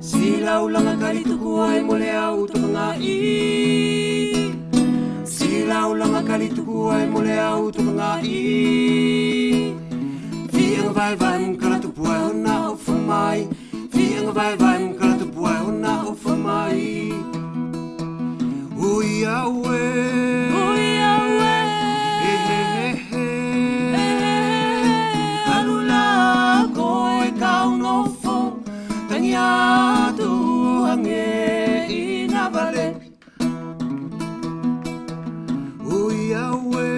Silaulanga kalitukuai mole au tukangai. Silaulanga kalitukuai mole au tukangai. Viang vai vai kalatupuai hona ofamai. Viang vai vai kalatupuai hona ofamai. Uiawe. Alula koe kau nofo. Tanya tuhange inavale. Uiawe.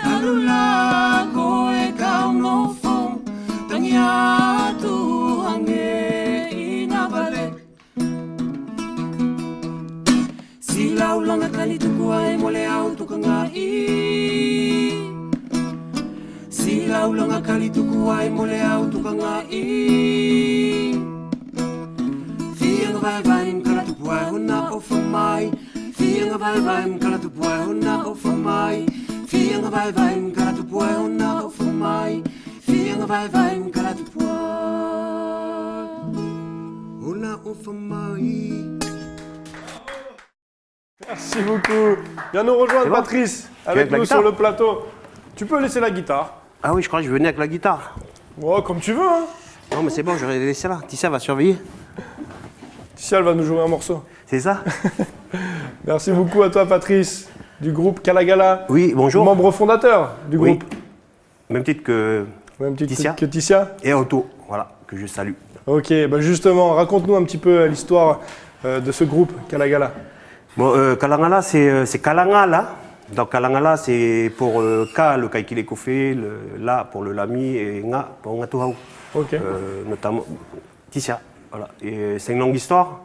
Alula koe kau nofo. Tanya tuhange inavale. Silaulanga kalitukuai mole au tukangai. Silaulanga kalitukuai mole au tukangai. Vianga vai vai kalatupuai hona ofamai. Vianga vai vai kalatupuai hona ofamai. Vianga vai vai kalatupuai hona ofamai. Vianga vai vai kalatupuai hona ofamai. Merci beaucoup. Viens nous rejoindre, Patrice, avec nous sur le plateau. Tu peux laisser la guitare. Ah oui, je crois que je venais avec la guitare. Oh, comme tu veux, hein. Non, mais c'est bon, j'aurais laissé là. Tissia va surveiller. Tissia, elle va nous jouer un morceau. C'est ça? Merci beaucoup à toi, Patrice, du groupe Kalagala. Oui, bonjour. Membre fondateur du groupe. Même titre que Tissia. Et Otto, voilà, que je salue. Ok, bah justement, raconte-nous un petit peu l'histoire de ce groupe Kalagala. Bon, Kalangala, c'est Kalangala. Donc Kalangala, c'est pour Ka, le Kaikile Kofé, La pour le Lami et Nga pour Ngatuhau. Ok. Notamment Tissia. Voilà. Et c'est une longue histoire.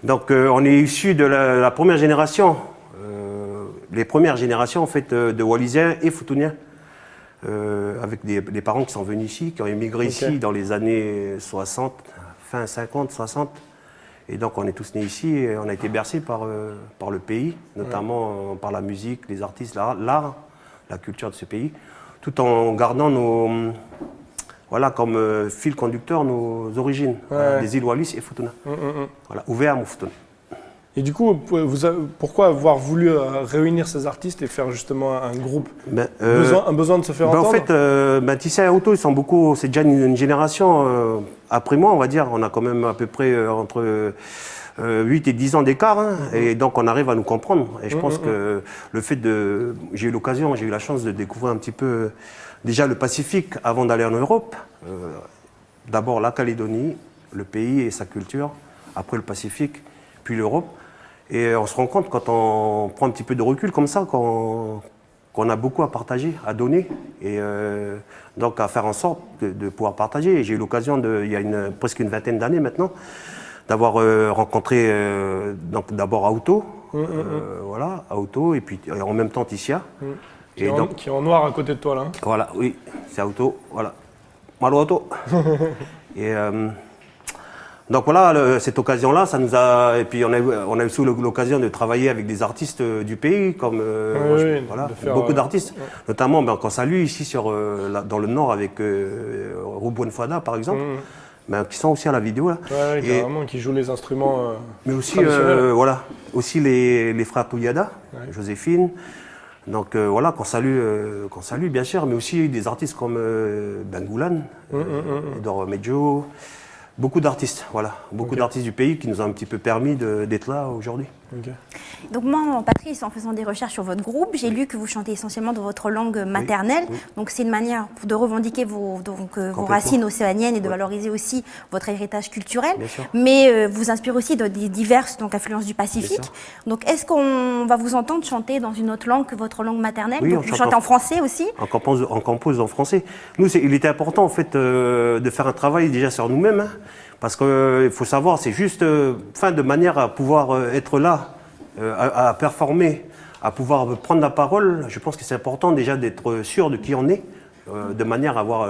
Donc on est issu de la première génération, les premières générations en fait de Wallisiens et Futuniens, avec des parents qui sont venus ici, qui ont émigré ici dans les années 60, fin 50, 60. Et donc on est tous nés ici et on a été bercés par le pays, notamment par la musique, les artistes, l'art, la culture de ce pays, tout en gardant voilà, comme fil conducteur nos origines, des îles Wallis et Futuna. Voilà, ouvert à Futuna. Et du coup, pourquoi avoir voulu réunir ces artistes et faire justement un groupe? Un besoin de se faire entendre? En fait, Tissia et Otto, ils sont beaucoup, c'est déjà une génération après moi, on va dire. On a quand même à peu près entre 8 et 10 ans d'écart, hein, et donc on arrive à nous comprendre. Et je pense que le fait de... J'ai eu la chance de découvrir un petit peu déjà le Pacifique avant d'aller en Europe. D'abord la Calédonie, le pays et sa culture, après le Pacifique, puis l'Europe. Et on se rend compte quand on prend un petit peu de recul comme ça, qu'on a beaucoup à partager, à donner, et donc à faire en sorte de pouvoir partager. Et j'ai eu l'occasion, il y a presque une vingtaine d'années maintenant, d'avoir rencontré d'abord Auto, voilà, Auto, et puis en même temps Tissia. Qui est en noir à côté de toi là. Voilà, oui, c'est Auto, voilà. Malo Auto. Et donc voilà, cette occasion-là, ça nous a... Et puis on a eu aussi l'occasion de travailler avec des artistes du pays, comme voilà, beaucoup d'artistes. Notamment, qu'on salue ici dans le nord avec Ruben Fada, par exemple, qui sont aussi à la vidéo. Là. Ouais, carrément, qui jouent les instruments mais aussi, voilà, aussi les frères Touyada, Joséphine. Donc voilà, qu'on salue bien sûr, mais aussi des artistes comme Bengoulan, Edor Medjo. Beaucoup d'artistes, voilà, beaucoup d'artistes du pays qui nous ont un petit peu permis d'être là aujourd'hui. Donc moi, Patrice, en faisant des recherches sur votre groupe, j'ai lu que vous chantez essentiellement dans votre langue maternelle. Donc c'est une manière de revendiquer vos racines océaniennes et de valoriser aussi votre héritage culturel. Mais vous inspirez aussi de diverses influences du Pacifique. Donc est-ce qu'on va vous entendre chanter dans une autre langue que votre langue maternelle? Donc, vous chantez en français aussi? On compose en français. Nous, il était important en fait de faire un travail déjà sur nous-mêmes. Hein. Parce qu'il faut savoir, c'est juste de manière à pouvoir être là, à performer, à pouvoir prendre la parole, je pense que c'est important déjà d'être sûr de qui on est, de manière à avoir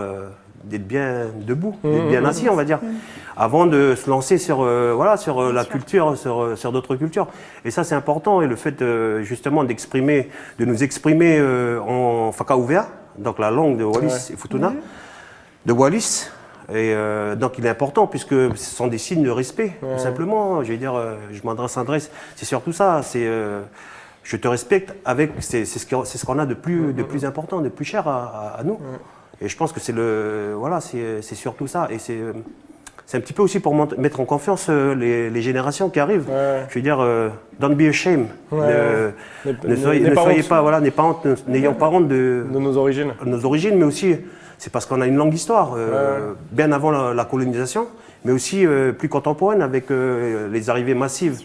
d'être bien debout, d'être bien assis, on va dire, avant de se lancer sur, sur la culture, sur d'autres cultures. Et ça, c'est important. Et le fait justement de nous exprimer en Whakauwea, donc la langue de Wallis et Futuna, de Wallis. Et donc il est important puisque ce sont des signes de respect, tout simplement. Je veux dire, je m'adresse, c'est surtout ça. C'est je te respecte avec, c'est ce qu'on a de plus important, de plus cher à nous. Et je pense que c'est surtout ça. Et c'est un petit peu aussi pour mettre en confiance les générations qui arrivent. Je veux dire, don't be ashamed. Ne soyez pas, n'ayons pas honte de nos origines. Nos origines, mais aussi, c'est parce qu'on a une longue histoire, bien avant la colonisation, mais aussi plus contemporaine avec les arrivées massives,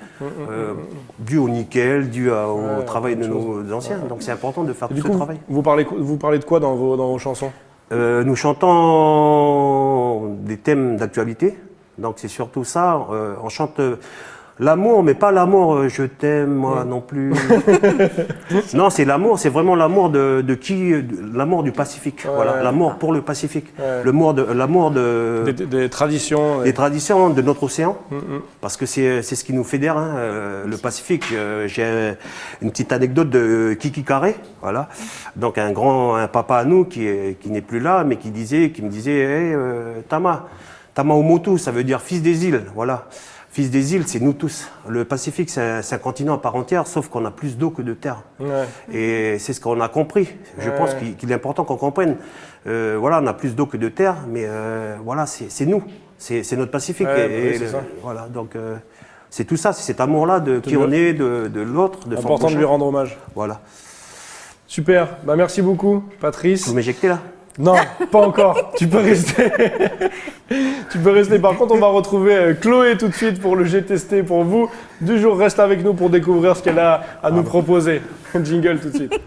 dues au nickel, dues au travail de nos anciens. Donc c'est important de faire tout ce travail. Vous parlez de quoi dans vos chansons? Nous chantons des thèmes d'actualité, donc c'est surtout ça. On chante l'amour, mais pas l'amour je t'aime, moi non plus. Non, c'est l'amour, c'est vraiment l'amour l'amour du Pacifique. Voilà, l'amour pour le Pacifique. L'amour des traditions. Des traditions de notre océan, parce que c'est ce qui nous fédère, le Pacifique. J'ai une petite anecdote de Kiki Carré, voilà. Donc un papa à nous qui n'est plus là, mais qui me disait hey, Tama Umotu, ça veut dire fils des îles, voilà. Fils des îles, c'est nous tous. Le Pacifique, c'est un continent à part entière, sauf qu'on a plus d'eau que de terre. Et c'est ce qu'on a compris. Je pense qu'il est important qu'on comprenne. On a plus d'eau que de terre, mais c'est nous. C'est notre Pacifique. Voilà, donc c'est tout ça, c'est cet amour-là de qui on est, de l'autre, de son prochain. Important de lui rendre hommage. Voilà. Super. Merci beaucoup, Patrice. Vous m'éjectez là? Non, pas encore. Tu peux rester. Tu peux rester. Par contre, on va retrouver Chloé tout de suite pour le GTST pour vous. Du jour, reste avec nous pour découvrir ce qu'elle a à nous proposer. Jingle tout de suite.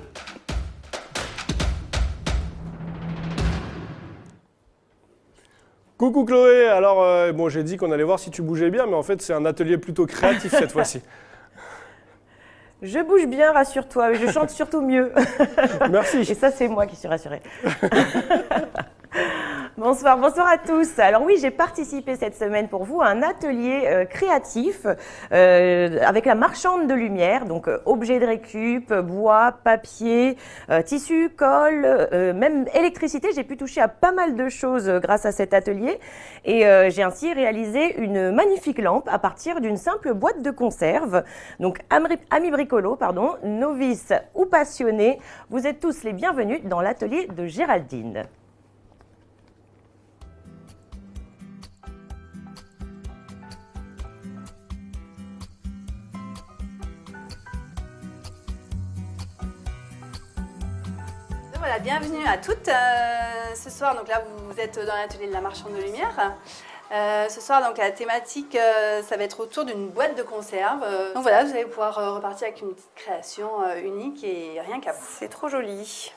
Coucou Chloé. Alors, j'ai dit qu'on allait voir si tu bougeais bien, mais en fait, c'est un atelier plutôt créatif cette fois-ci. Je bouge bien, rassure-toi, mais je chante surtout mieux. Merci. Et ça, c'est moi qui suis rassurée. Bonsoir à tous. Alors oui, j'ai participé cette semaine pour vous à un atelier créatif avec la marchande de lumière, donc objets de récup, bois, papier, tissu, colle, même électricité. J'ai pu toucher à pas mal de choses grâce à cet atelier et j'ai ainsi réalisé une magnifique lampe à partir d'une simple boîte de conserve. Donc amis bricolos, novices ou passionnés, vous êtes tous les bienvenus dans l'atelier de Géraldine. Voilà, bienvenue à toutes. Ce soir, donc là, vous êtes dans l'atelier de la marchande de lumière. Ce soir, donc la thématique, ça va être autour d'une boîte de conserve. Donc voilà, vous allez pouvoir repartir avec une petite création unique et rien qu'à vous. C'est trop joli.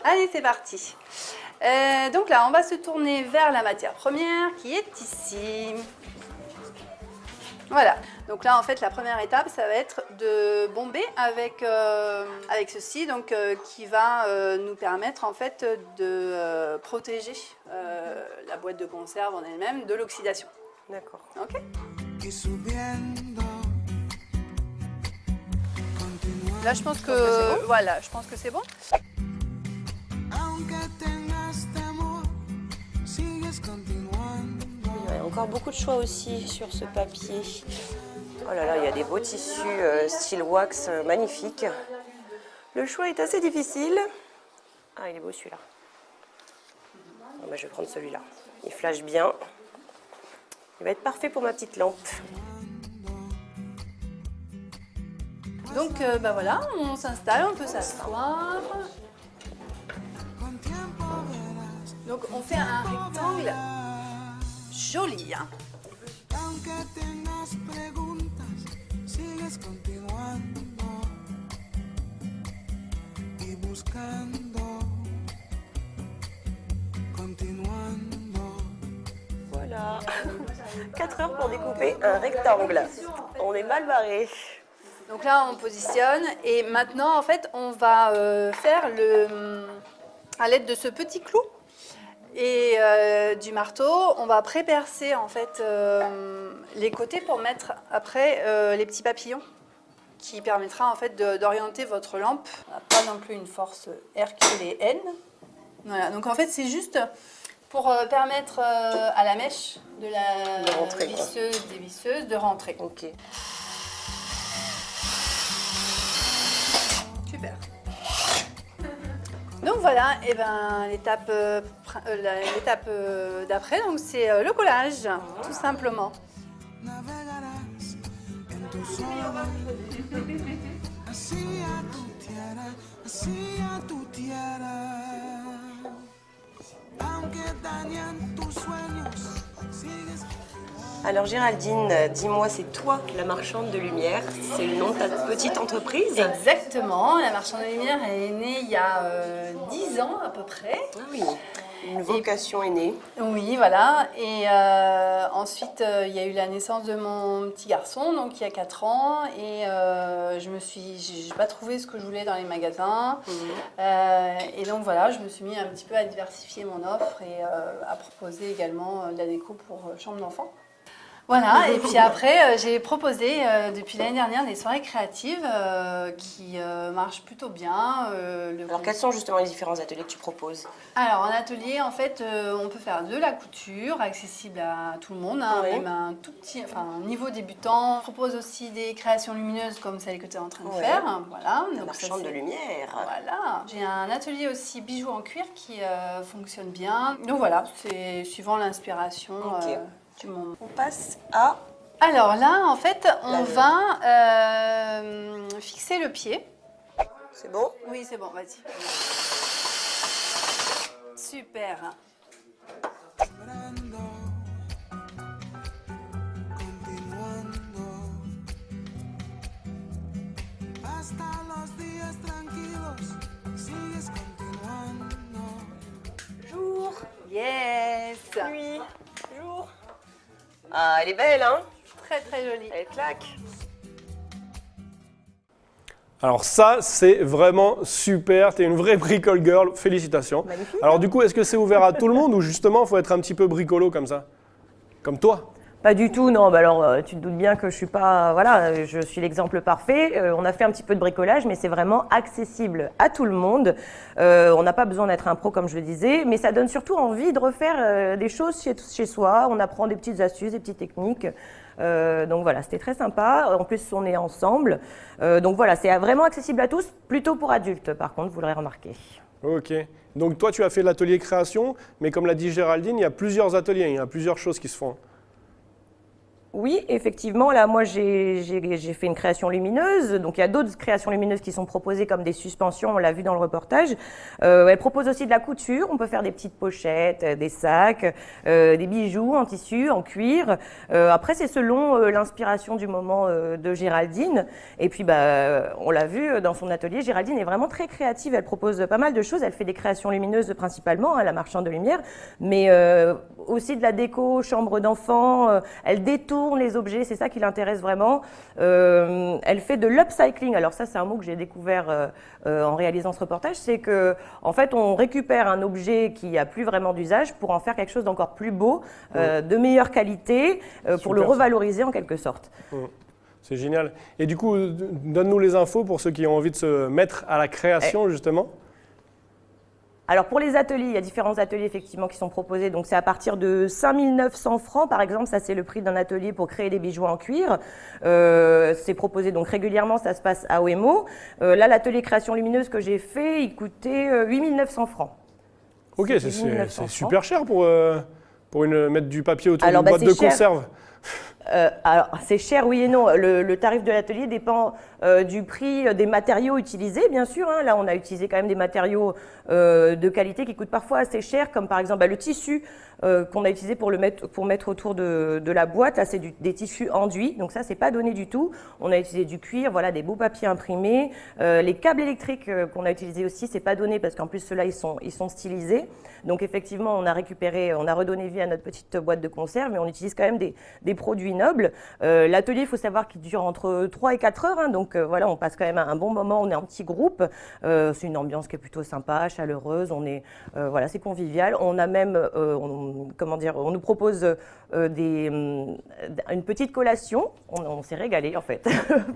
Allez, c'est parti. Donc là, on va se tourner vers la matière première qui est ici. Voilà, donc là en fait la première étape ça va être de bomber avec ceci donc, qui va nous permettre en fait de protéger la boîte de conserve en elle-même de l'oxydation. D'accord. Ok. Là je pense que voilà, je pense que c'est bon. Il y a encore beaucoup de choix aussi sur ce papier. Oh là là, il y a des beaux tissus style wax magnifiques. Le choix est assez difficile. Ah, il est beau celui-là. Bon, bah, je vais prendre celui-là. Il flash bien. Il va être parfait pour ma petite lampe. Donc voilà, on s'installe, on peut s'asseoir. Donc on fait un rectangle joli. Hein. Voilà. 4 heures pour découper un rectangle. On est mal barré. Donc là, on positionne et maintenant, en fait, on va faire à l'aide de ce petit clou et du marteau, on va prépercer en fait les côtés pour mettre après les petits papillons qui permettra en fait d'orienter votre lampe. On n'a pas non plus une force herculéenne. Voilà, donc en fait, c'est juste pour permettre à la mèche de la visseuse, des visseuses de rentrer. Ok. Super. Donc voilà, et ben l'étape d'après, donc c'est le collage, tout simplement. Navegarás en tu soledad, así a tu tierra, así a tu tierra. Aunque dañan tus sueños, sigues. Alors Géraldine, dis-moi, c'est toi la marchande de lumière, c'est le nom de ta petite entreprise? Exactement, la marchande de lumière, elle est née il y a 10 ans à peu près. Ah oui, une vocation est née. Oui, voilà. Et ensuite, il y a eu la naissance de mon petit garçon, donc il y a 4 ans. Et j'ai pas trouvé ce que je voulais dans les magasins. Et donc voilà, je me suis mis un petit peu à diversifier mon offre et à proposer également de la déco pour chambre d'enfant. Voilà, et puis après, j'ai proposé depuis l'année dernière des soirées créatives qui marchent plutôt bien. Alors quels sont justement les différents ateliers que tu proposes? Alors en atelier, en fait, on peut faire de la couture, accessible à tout le monde, hein, Oui. même un tout petit, enfin un niveau débutant. On propose aussi des créations lumineuses comme celle que tu es en train de Ouais. faire. Voilà. La Donc marchande de lumière. Voilà. J'ai un atelier aussi bijoux en cuir qui fonctionne bien. Donc voilà, c'est suivant l'inspiration Ok. du moment. On passe à... Alors là, en fait, on La- va fixer le pied. C'est bon? Oui, c'est bon, vas-y. Super. Esperando, continuando, hasta los días tranquilos, sigues continuando. Jour, Yes. nuit, jour. Ah, elle est belle, hein? Très très joli. Elle claque. Alors ça, c'est vraiment super. Tu es une vraie bricole girl. Félicitations. Magnifique. Alors du coup, est-ce que c'est ouvert à tout le monde ou justement, il faut être un petit peu bricolo comme ça? Comme toi? Pas du tout, non. Bah alors, tu te doutes bien que je suis pas, voilà, je suis l'exemple parfait. On a fait un petit peu de bricolage, mais c'est vraiment accessible à tout le monde. On n'a pas besoin d'être un pro, comme je le disais, mais ça donne surtout envie de refaire des choses chez soi. On apprend des petites astuces, des petites techniques. Donc voilà, c'était très sympa. En plus, on est ensemble. Donc voilà, c'est vraiment accessible à tous, plutôt pour adultes, par contre, vous l'aurez remarqué. Ok. Donc toi, tu as fait l'atelier création, mais comme l'a dit Géraldine, il y a plusieurs ateliers, il y a plusieurs choses qui se font. Oui, effectivement, là, moi, j'ai fait une création lumineuse. Donc, il y a d'autres créations lumineuses qui sont proposées comme des suspensions, on l'a vu dans le reportage. Elle propose aussi de la couture. On peut faire des petites pochettes, des sacs, des bijoux en tissu, en cuir. Après, c'est selon l'inspiration du moment de Géraldine. Et puis, on l'a vu dans son atelier, Géraldine est vraiment très créative. Elle propose pas mal de choses. Elle fait des créations lumineuses principalement, hein, la marchande de lumière, mais aussi de la déco, chambre d'enfant. Elle détourne les objets, c'est ça qui l'intéresse vraiment. Elle fait de l'upcycling. Alors ça, c'est un mot que j'ai découvert en réalisant ce reportage. C'est que, en fait, on récupère un objet qui a plus vraiment d'usage pour en faire quelque chose d'encore plus beau, de meilleure qualité, pour le Super, ça. revaloriser en quelque sorte. C'est génial. Et du coup, donne-nous les infos pour ceux qui ont envie de se mettre à la création, justement. Alors pour les ateliers, il y a différents ateliers effectivement qui sont proposés. Donc c'est à partir de 5 900 francs par exemple, ça c'est le prix d'un atelier pour créer des bijoux en cuir. C'est proposé donc régulièrement, ça se passe à Wemo. Là l'atelier création lumineuse que j'ai fait, il coûtait 8 900 francs. Ok, C'est c'est 1900 francs. super cher pour mettre du papier autour Alors, d'une boîte c'est de cher. conserve. Alors, c'est cher, oui et non. Le tarif de l'atelier dépend du prix des matériaux utilisés, bien sûr. Hein. Là, on a utilisé quand même des matériaux de qualité qui coûtent parfois assez cher, comme par exemple le tissu qu'on a utilisé pour mettre autour de la boîte. Là, c'est des tissus enduits, donc ça, c'est pas donné du tout. On a utilisé du cuir, voilà, des beaux papiers imprimés. Les câbles électriques qu'on a utilisés aussi, c'est pas donné parce qu'en plus, ceux-là, ils sont stylisés. Donc, effectivement, on a redonné vie à notre petite boîte de conserve, mais on utilise quand même des produits nobles. L'atelier, il faut savoir qu'il dure entre 3 et 4 heures, hein, donc Donc voilà, on passe quand même un bon moment, on est en petit groupe. C'est une ambiance qui est plutôt sympa, chaleureuse, voilà, c'est convivial. On a même, on nous propose une petite collation. On s'est régalé en fait.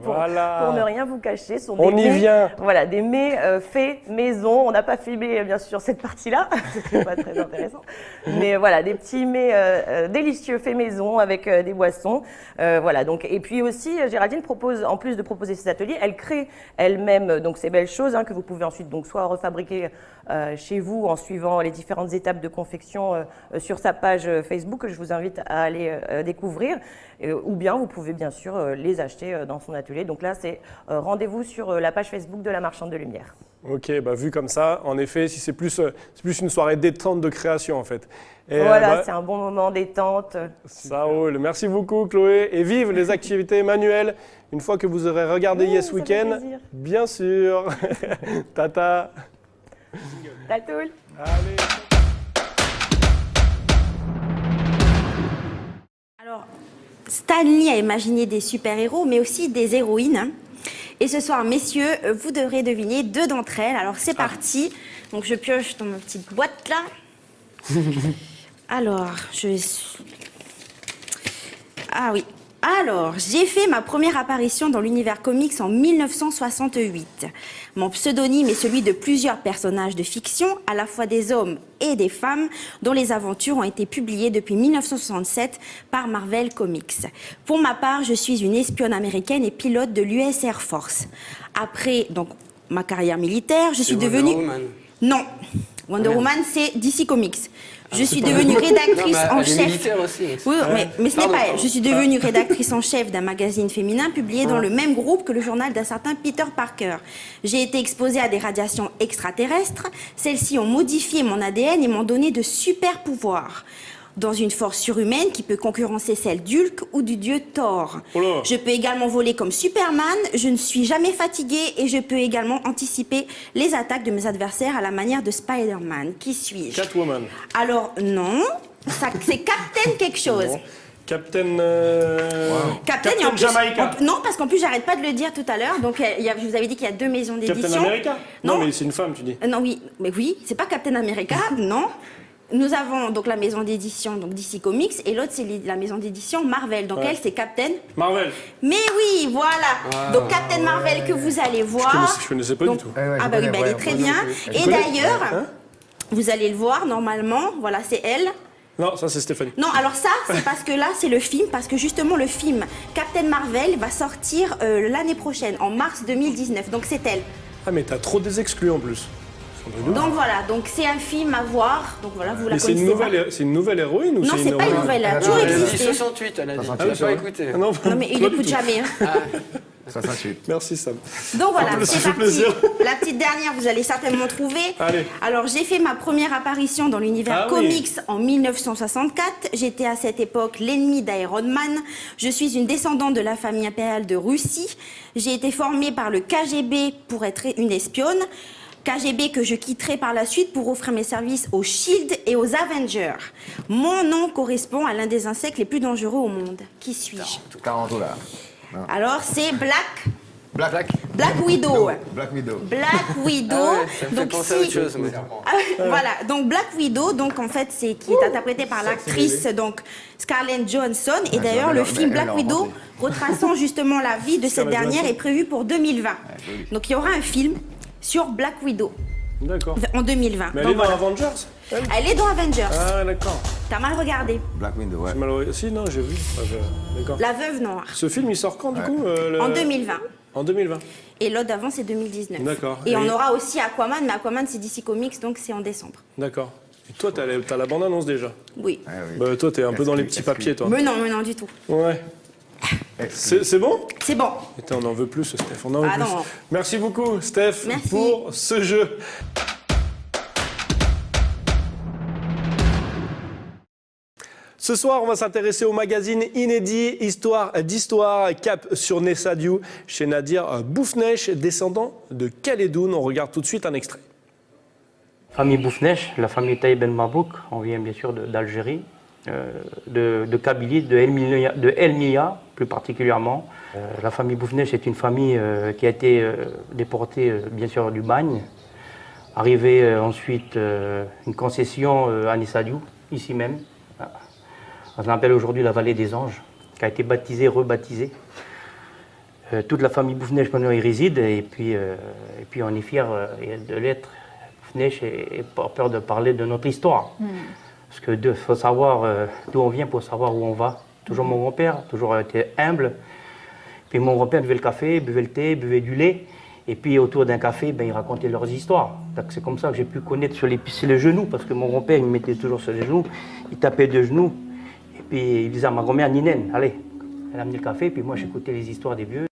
pour ne rien vous cacher. On y vient. Voilà, des mets faits maison. On n'a pas filmé bien sûr cette partie-là, c'était pas très intéressant. Mais voilà, des petits mets délicieux faits maison avec des boissons. Voilà, donc, et puis aussi, Géraldine propose, en plus de proposer ces ateliers, elle crée elle-même donc ces belles choses que vous pouvez ensuite donc soit refabriquer chez vous en suivant les différentes étapes de confection sur sa page Facebook que je vous invite à aller découvrir, ou bien vous pouvez bien sûr les acheter dans son atelier. Donc là, c'est rendez-vous sur la page Facebook de la Marchande de Lumière. Ok, bah vu comme ça, en effet, si c'est plus une soirée détente de création en fait. Et voilà, c'est un bon moment détente. Ça roule. Merci beaucoup Chloé et vive les activités manuelles. Une fois que vous aurez regardé Yes Weekend, bien sûr. Tata. Tatoul. Allez. Alors, Stan Lee a imaginé des super-héros, mais aussi des héroïnes. Et ce soir, messieurs, vous devrez deviner 2 d'entre elles. Alors, c'est parti. Donc, je pioche dans ma petite boîte là. Alors, ah oui. Alors, j'ai fait ma première apparition dans l'univers comics en 1968. Mon pseudonyme est celui de plusieurs personnages de fiction, à la fois des hommes et des femmes, dont les aventures ont été publiées depuis 1967 par Marvel Comics. Pour ma part, je suis une espionne américaine et pilote de l'US Air Force. Après donc ma carrière militaire, je suis devenue... Non, Wonder Woman, c'est DC Comics. Je suis devenue rédactrice en chef. Oui, mais ce n'est pas elle. Je suis devenue rédactrice en chef d'un magazine féminin publié dans le même groupe que le journal d'un certain Peter Parker. J'ai été exposée à des radiations extraterrestres. Celles-ci ont modifié mon ADN et m'ont donné de super pouvoirs. Dans une force surhumaine qui peut concurrencer celle d'Hulk ou du dieu Thor. Je peux également voler comme Superman, je ne suis jamais fatiguée et je peux également anticiper les attaques de mes adversaires à la manière de Spider-Man. Qui suis-je? Catwoman. Alors non, c'est Captain quelque chose. Non. Captain Captain et en plus, Jamaica. non, parce qu'en plus j'arrête pas de le dire tout à l'heure. Donc je vous avais dit qu'il y a 2 maisons d'édition. Captain America. Non, mais c'est une femme, tu dis. Non, oui, mais oui, c'est pas Captain America, non. Nous avons donc la maison d'édition donc DC Comics et l'autre c'est la maison d'édition Marvel. Donc elle c'est Captain Marvel. Mais oui, voilà. Donc Captain Marvel que vous allez voir. Je connaissais pas du tout. Ah bah oui, bah, elle est très bien. Et d'ailleurs, vous allez le voir normalement. Voilà, c'est elle. Non, ça c'est Stéphanie. Non, alors ça, c'est parce que là, c'est le film, parce que justement, le film Captain Marvel va sortir l'année prochaine, en mars 2019. Donc c'est elle. Ah mais t'as trop des exclus en plus. Donc voilà, donc c'est un film à voir. Donc voilà, vous la connaissez. C'est une nouvelle héroïne ou non, c'est pas une nouvelle, elle a toujours existé. 68, elle a dit. Elle n'a pas écouté. Non, mais il n'écoute jamais. Hein. 68. Merci Sam. Donc voilà, ça c'est fait parti. plaisir. La petite dernière, vous allez certainement trouver. Allez. Alors, j'ai fait ma première apparition dans l'univers comics en 1964. J'étais à cette époque l'ennemi d'Iron Man. Je suis une descendante de la famille impériale de Russie. J'ai été formée par le KGB pour être une espionne. KGB que je quitterai par la suite pour offrir mes services aux SHIELD et aux Avengers. Mon nom correspond à l'un des insectes les plus dangereux au monde. Qui suis-je? 40 $. Alors, c'est Black Widow. Widow. Black Widow. Donc penser à autre chose. Mais... voilà. Donc Black Widow, donc en fait, qui est interprétée par l'actrice donc Scarlett Johansson. Et d'ailleurs, le film Black Widow, retraçant justement la vie de cette dernière, est prévu pour 2020. Donc il y aura un film sur Black Widow. D'accord. En 2020. Mais elle donc, est dans Avengers Elle est dans Avengers. Ah d'accord. T'as mal regardé. Black Widow, ouais. J'ai mal regardé. Si, non, j'ai vu. D'accord. La Veuve Noire. Ce film, il sort quand du coup En 2020. En 2020. Et l'autre d'avant, c'est 2019. D'accord. Et on aura aussi Aquaman, mais Aquaman, c'est DC Comics, donc c'est en décembre. D'accord. Et toi, t'as la bande-annonce déjà. Oui. Ah, oui. Bah, toi, t'es un peu dans les petits papiers, toi. Mais non, du tout. Ouais. C'est bon? C'est bon. Attends, on en veut plus, Steph. On en veut plus. Non. Merci beaucoup, Steph, Merci. pour ce jeu. Ce soir, on va s'intéresser au magazine inédit Histoire d'Histoire, cap sur Nessadiou, chez Nadir Boufnech, descendant de Calédoune. On regarde tout de suite un extrait. Famille Boufnech, la famille Taïb Ben Mabouk, on vient bien sûr d'Algérie. de Kabylie, de El Miya plus particulièrement. La famille Bouffnech est une famille qui a été déportée bien sûr du bagne. Arrivé ensuite une concession à Nissadiou, ici même. On appelle aujourd'hui la vallée des anges, qui a été baptisée, rebaptisée. Toute la famille Bouffnech maintenant y réside et puis on est fiers de l'être. Bouffnech et pas peur de parler de notre histoire. Parce qu'il faut savoir d'où on vient pour savoir où on va. Toujours mon grand-père, toujours été humble. Puis mon grand-père buvait le café, buvait le thé, buvait du lait. Et puis autour d'un café, ils racontaient leurs histoires. C'est comme ça que j'ai pu connaître sur les genoux, parce que mon grand-père il me mettait toujours sur les genoux, il tapait de genoux. Et puis il disait à ma grand-mère, Ninen, allez, elle a amené le café, puis moi j'écoutais les histoires des vieux.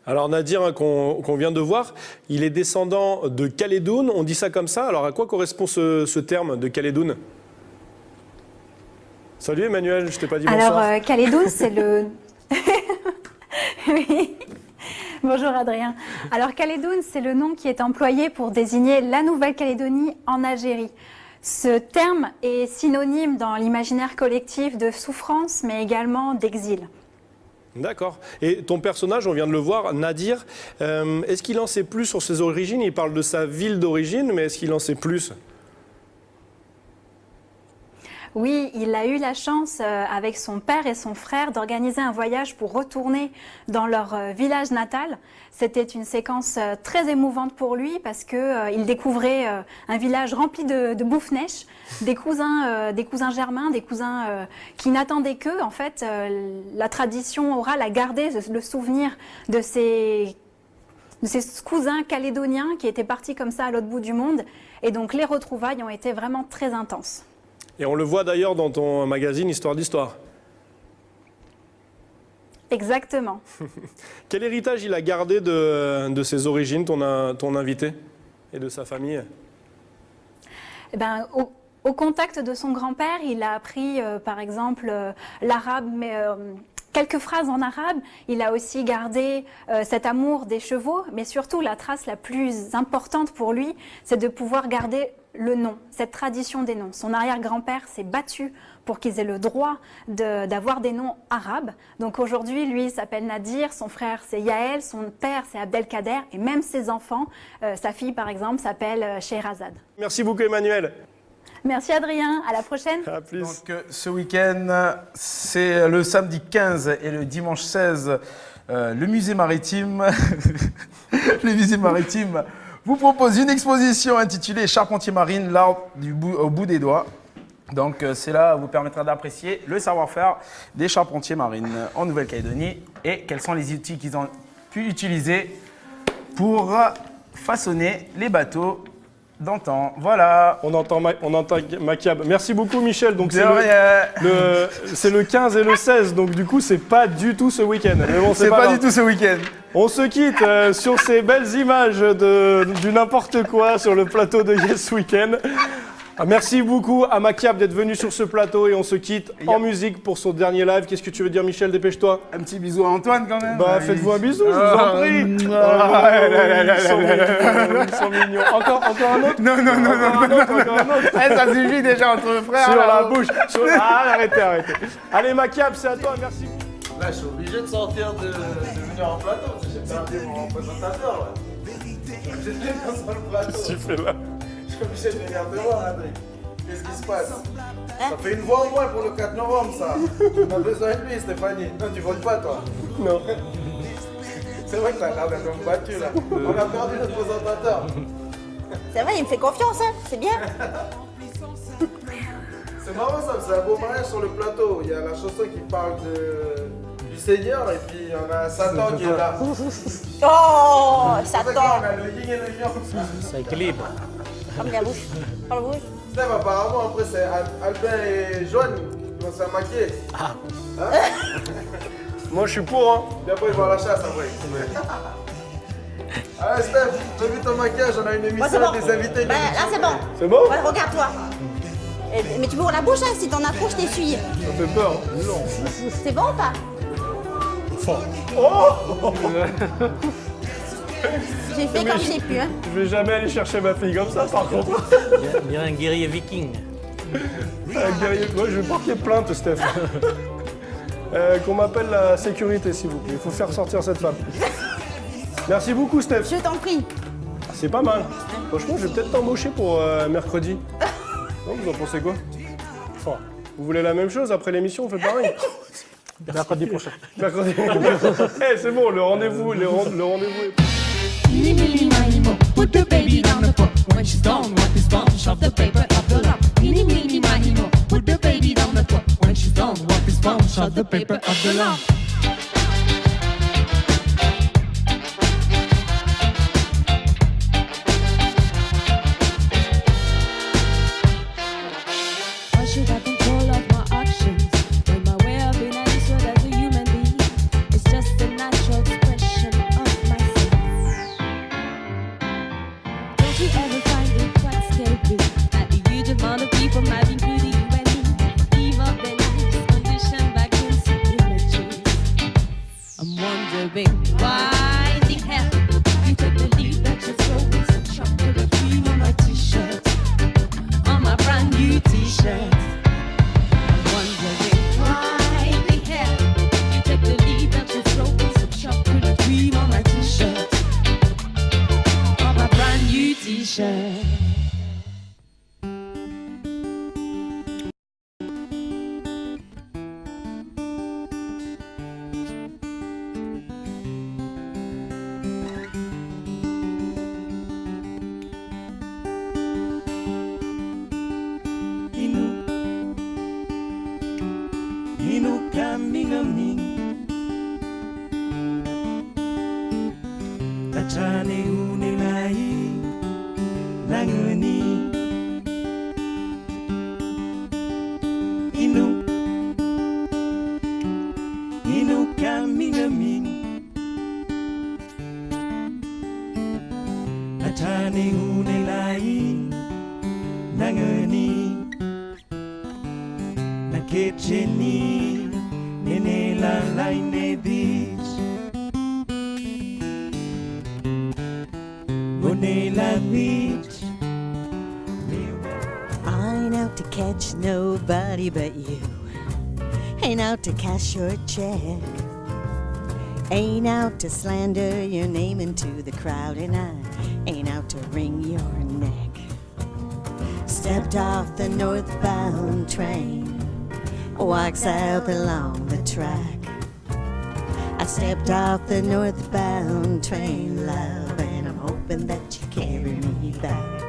Alors Nadir, hein, qu'on vient de voir, il est descendant de Calédoune, on dit ça comme ça. Alors à quoi correspond ce terme de Calédoune? Salut Emmanuel, je t'ai pas dit bonsoir. Alors Calédoune, c'est le... Oui. Bonjour Adrien. Alors Calédoune, c'est le nom qui est employé pour désigner la Nouvelle-Calédonie en Algérie. Ce terme est synonyme dans l'imaginaire collectif de souffrance, mais également d'exil. D'accord. Et ton personnage, on vient de le voir, Nadir, est-ce qu'il en sait plus sur ses origines? Il parle de sa ville d'origine, mais est-ce qu'il en sait plus? Oui, il a eu la chance, avec son père et son frère, d'organiser un voyage pour retourner dans leur village natal. C'était une séquence très émouvante pour lui parce qu'il découvrait un village rempli de Bouffnech, des cousins germains, des cousins qui n'attendaient qu'eux. En fait, la tradition orale a gardé le souvenir de ces cousins calédoniens qui étaient partis comme ça à l'autre bout du monde. Et donc les retrouvailles ont été vraiment très intenses. Et on le voit d'ailleurs dans ton magazine Histoire d'Histoire. Exactement. Quel héritage il a gardé de ses origines, ton invité, et de sa famille? Eh ben, au contact de son grand-père, il a appris par exemple l'arabe, mais quelques phrases en arabe. Il a aussi gardé cet amour des chevaux, mais surtout la trace la plus importante pour lui, c'est de pouvoir garder le nom, cette tradition des noms. Son arrière-grand-père s'est battu pour qu'ils aient le droit d'avoir des noms arabes. Donc aujourd'hui, lui, il s'appelle Nadir, son frère c'est Yael, son père c'est Abdelkader, et même ses enfants, sa fille par exemple, s'appelle Scheherazade. Merci beaucoup Emmanuel. Merci Adrien, à la prochaine. À plus. Donc ce week-end, c'est le samedi 15 et le dimanche 16, le musée maritime, le musée maritime vous propose une exposition intitulée Charpentier marine, l'art au bout des doigts. Donc cela vous permettra d'apprécier le savoir-faire des charpentiers marines en Nouvelle-Calédonie et quels sont les outils qu'ils ont pu utiliser pour façonner les bateaux d'antan. Voilà. On entend Makiab. Merci beaucoup Michel. Donc c'est le 15 et le 16, donc du coup c'est pas du tout ce week-end. Mais bon, c'est pas du tout ce week-end. On se quitte sur ces belles images du n'importe quoi sur le plateau de Yes Weekend. Merci beaucoup à Makiab d'être venu sur ce plateau et on se quitte en musique pour son dernier live. Qu'est-ce que tu veux dire Michel? Dépêche-toi. Un petit bisou à Antoine quand même. Bah faites-vous un bisou, je vous en prie. Ils sont mignons. Encore un autre? Non. Encore un autre. Ça suffit déjà entre frères. Sur la bouche. Arrêtez. Allez Makiab, c'est à toi, merci. Là je suis obligé de sortir de venir en plateau, j'ai perdu mon présentateur là. Je suis obligé de venir sur le plateau. Qu'est-ce que tu fais là? Je suis obligé de venir te voir, Adrien. Qu'est-ce qui se passe? Ça fait une voix en moins pour le 4 novembre, ça. On a besoin de lui, Stéphanie. Non, tu votes pas, toi? Non. C'est vrai que t'as l'air d'être comme battu, là. On a perdu notre présentateur. C'est vrai, il me fait confiance, hein. C'est bien. C'est marrant, ça. C'est un beau mariage sur le plateau. Il y a la chanson qui parle du Seigneur et puis on a Satan qui est là. Oh, Satan. On a le yin et le yang. Ça équilibre. Comme la bouche. Par la bouche. Steph, apparemment, après, c'est Albin et Joanne qui vont se maquiller. Ah. Hein? Moi, je suis pour, hein. Et après, ils vont à la chasse, après. Allez, Steph, j'ai vu ton maquillage, on a une émission des invités. Bah, là, c'est bon. C'est bon? Ouais, regarde-toi. Mais tu m'ouvres la bouche, hein, si t'en as trop, je t'essuie. Ça fait peur. Non. C'est bon ou pas? Oh. J'ai fait comme j'ai pu, hein. Je vais jamais aller chercher ma fille comme ça, par contre. Il y a un guerrier viking. Guerrier. Moi, je vais porter plainte, Steph. Qu'on m'appelle la sécurité, s'il vous plaît. Il faut faire sortir cette femme. Merci beaucoup, Steph. Je t'en prie. C'est pas mal. Franchement, je vais peut-être t'embaucher pour mercredi. Non, vous en pensez quoi? Enfin, vous voulez la même chose après l'émission? On fait pareil. Mercredi prochain. Mercredi. Eh, c'est bon, le rendez-vous est... Eeny, meeny, miny, mo. Put the baby down the pot. When she's done, wipe the sponge off the paper of the lump. Eeny, meeny, miny, mo. Put the baby down the pot. When she's done, wipe the sponge off the paper of the lump. I should have control of my actions. When my way of being is what as a human being, it's just a natural expression of myself. Don't you ever find it quite scary that the huge amount of people might be including you and me, give up their lives, conditioned by constant images? I'm wondering why in the hell you took the lead that you throw with some chocolate cream on my t-shirt, on my brand new t-shirt. I'm wondering why in the hell you took the lead that you throw with some chocolate cream on my t-shirt, on my brand new t-shirt. Ain't out to catch nobody but you. Ain't out to cash your check. Ain't out to slander your name into the crowd, and I ain't out to wring your neck. Stepped off the northbound train, walks out along the track. I stepped off the northbound train, love, and I'm hoping that you carry me back.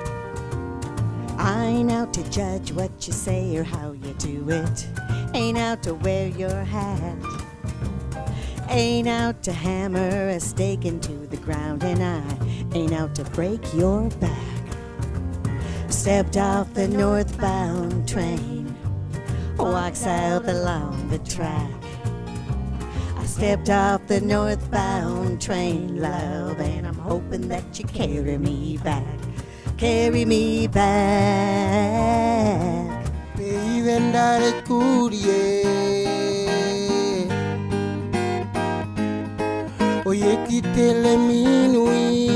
I ain't out to judge what you say or how you do it. Ain't out to wear your hat. Ain't out to hammer a stake into the ground, and I ain't out to break your back. Stepped off the northbound train, walks out along the track. I stepped off the northbound train, love, and I'm hoping that you carry me back. Carry me back. Devi andare curie. Oye kitele minui.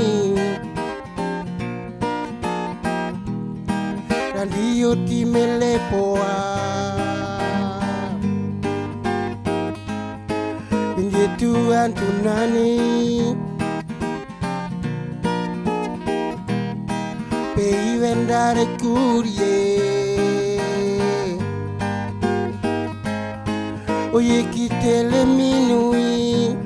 Randio ti mele poa. Injetu antunani. Devi andare curie. Oye kitele minui.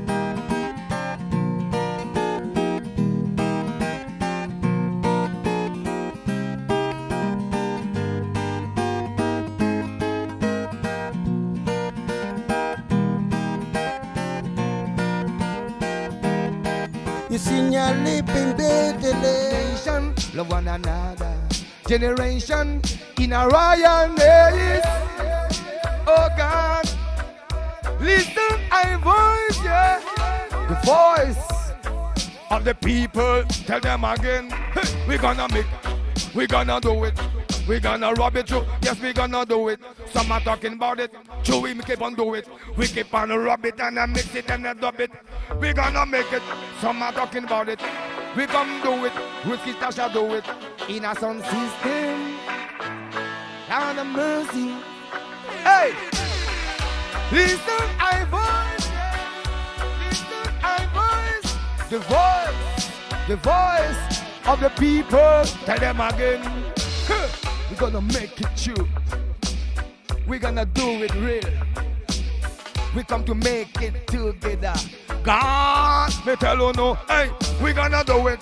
You signale generation, love one another. Generation in a royal name. Oh God, listen I voice, yeah. The voice of the people. Tell them again, hey, we gonna make, we gonna do it. We gonna rub it through, yes we gonna do it. Some are talking about it, true we keep on do it. We keep on rub it and mix it and dub it. We gonna make it, some are talking about it. We come do it, Whiskey Tasha do it. In a sound system, Lord of mercy. Hey, listen, I voice. Listen, I voice. The voice of the people. Tell them again. We're gonna make it true. We're gonna do it real. We come to make it together. God, me tell you no, hey, we gonna do it.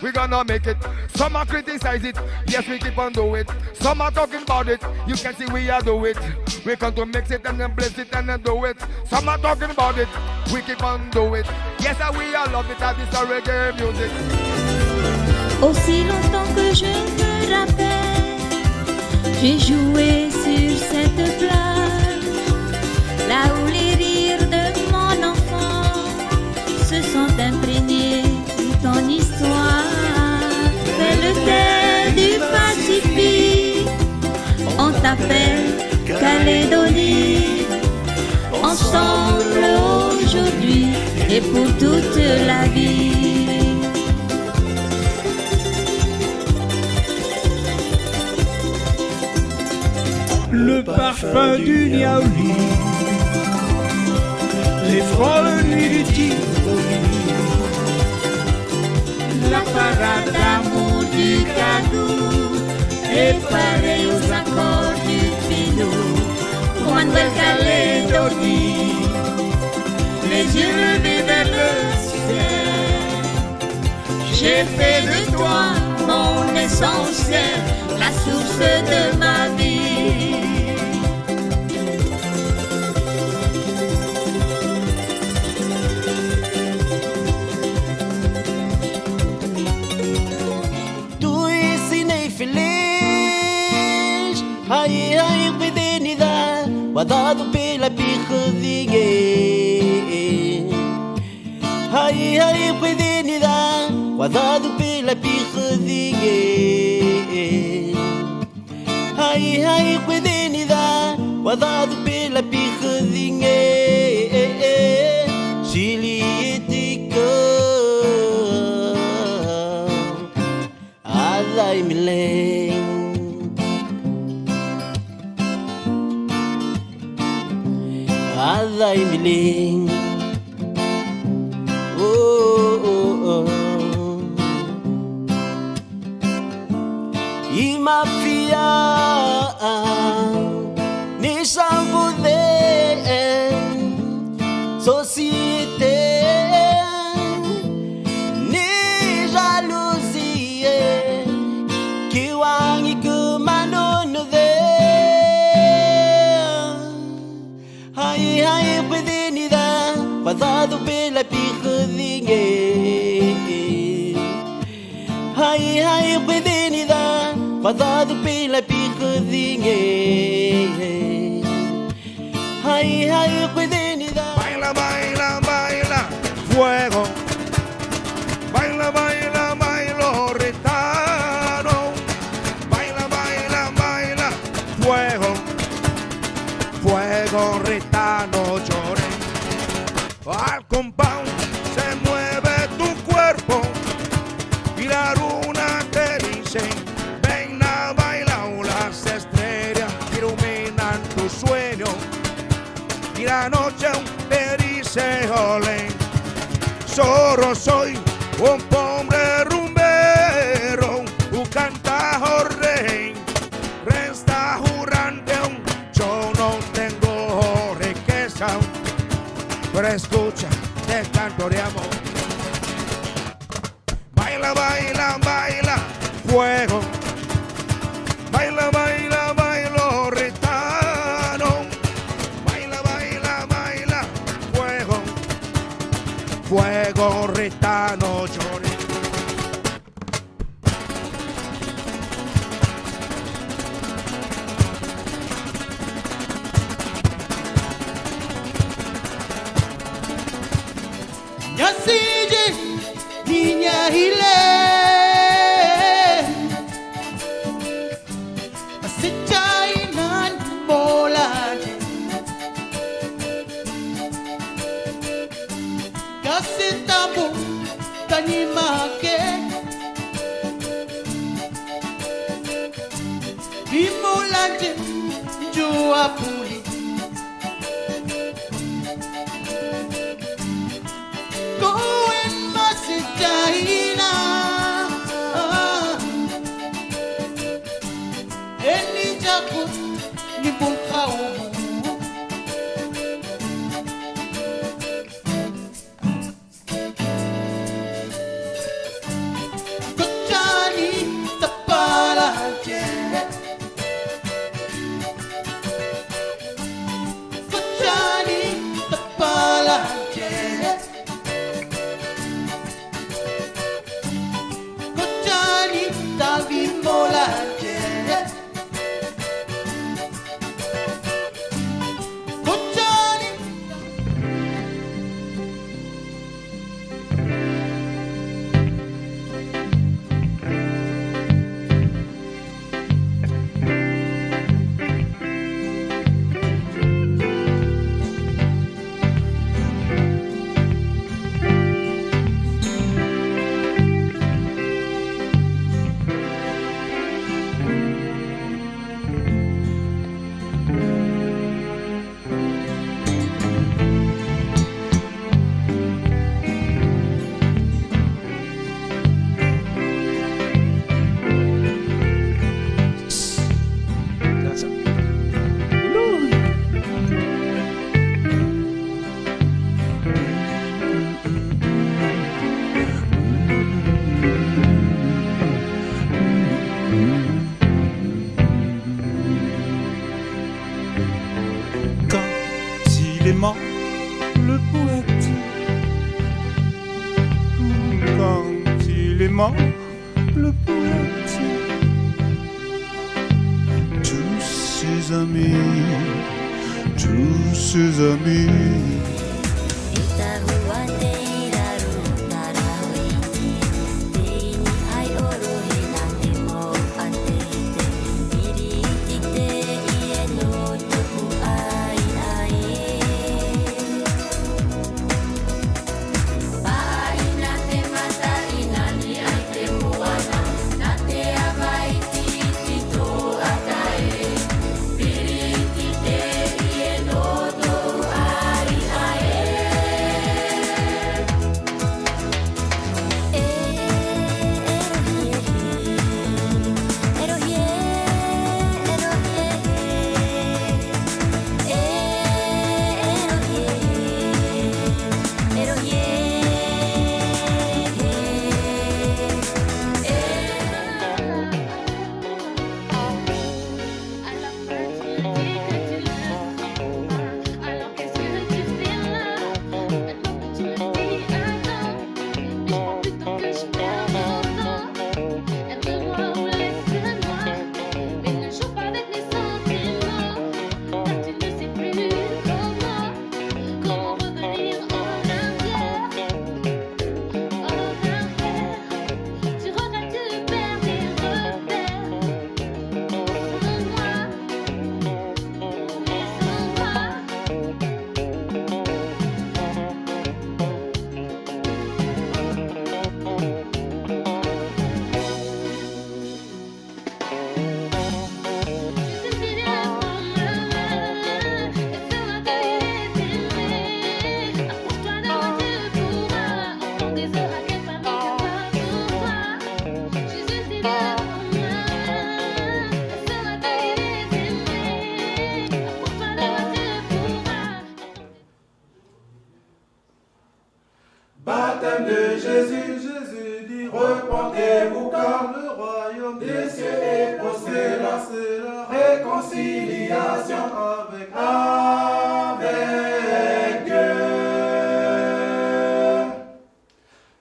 We gonna make it. Some are criticize it. Yes, we keep on do it. Some are talking about it. You can see we are do it. We come to mix it and then bless it and then do it. Some are talking about it. We keep on do it. Yes, we all love it. That is the reggae music. Aussi longtemps que je me rappelle, j'ai joué sur cette plage, là où les rires de mon enfant se sont imprégnés de ton histoire. C'est le terre du Pacifique, on t'appelle Calédonie. Ensemble aujourd'hui et pour toute la vie. Le parfum du niaouli, les frôles nuits du Tivoli, la parade d'amour du Cadou est pareil aux accords du Pinot. Pour Nouvelle-Calédonie, les yeux levés vers le ciel, j'ai fait de toi mon essentiel, la source de ma vie. Wadado pela pirradinha. Ai, ai, pedinida. Wadado pela pirradinha. Ai, ai, pedinida. Wadado pela pirradinha. Chilietica. Adai milém. Adai miling, oh oh oh. I mafia ni sambude société ni jalousie qui wangi que manono de. Ai, ai, pedinida, passado pela pirradinha. Ai, ai, pedinida, passado pela pirradinha. Ai, ai, pedinida. Baila, baila, baila, fuego. Baila, baila, bailo, retano. Baila, baila, baila, fuego. Fuego, retano, lloré. Al compás se mueve tu cuerpo y la luna te dice, ven a bailar. Las estrellas iluminan tu sueño y la noche te dice, olé. Solo soy un pobre rumbero, un cantajo rey. Resta jurante, yo no tengo riqueza, pero escucha, te canto de amor. Baila, baila, baila, fuego. Baila, baila, bailo, retano. Baila, baila, baila, fuego. Fuego, retano, lloré. Yasiji, niña hile. Tim Jua Puli Going Masitaina Eni Jakut Ni Bunkau Kutani Tapala Jet Kutani Tapala Jet Kutani Tavi Mola Jet Kutani Il est mort, le poète. Quand il est mort, le poète. Tous ses amis, tous ses amis. Baptême de Jésus, Jésus dit, repentez-vous car le royaume des cieux est proche, c'est la réconciliation avec Dieu.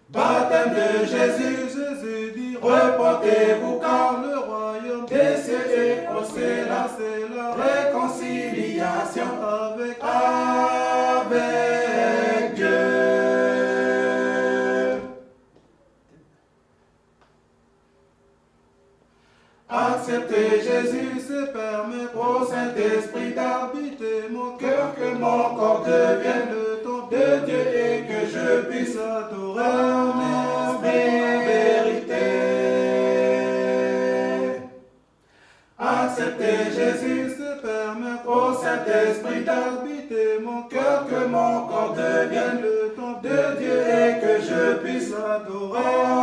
Baptême de Jésus, Jésus dit, repentez-vous car le royaume des cieux est proche, c'est la réconciliation avec Dieu. Accepter Jésus, c'est permettre au Saint-Esprit d'habiter mon cœur, que mon corps devienne le temple de Dieu et que je puisse adorer en vérité. accepter Jésus, se permettre au Saint-Esprit d'habiter mon cœur, que mon corps devienne le temple de Dieu et que je puisse l'adorer.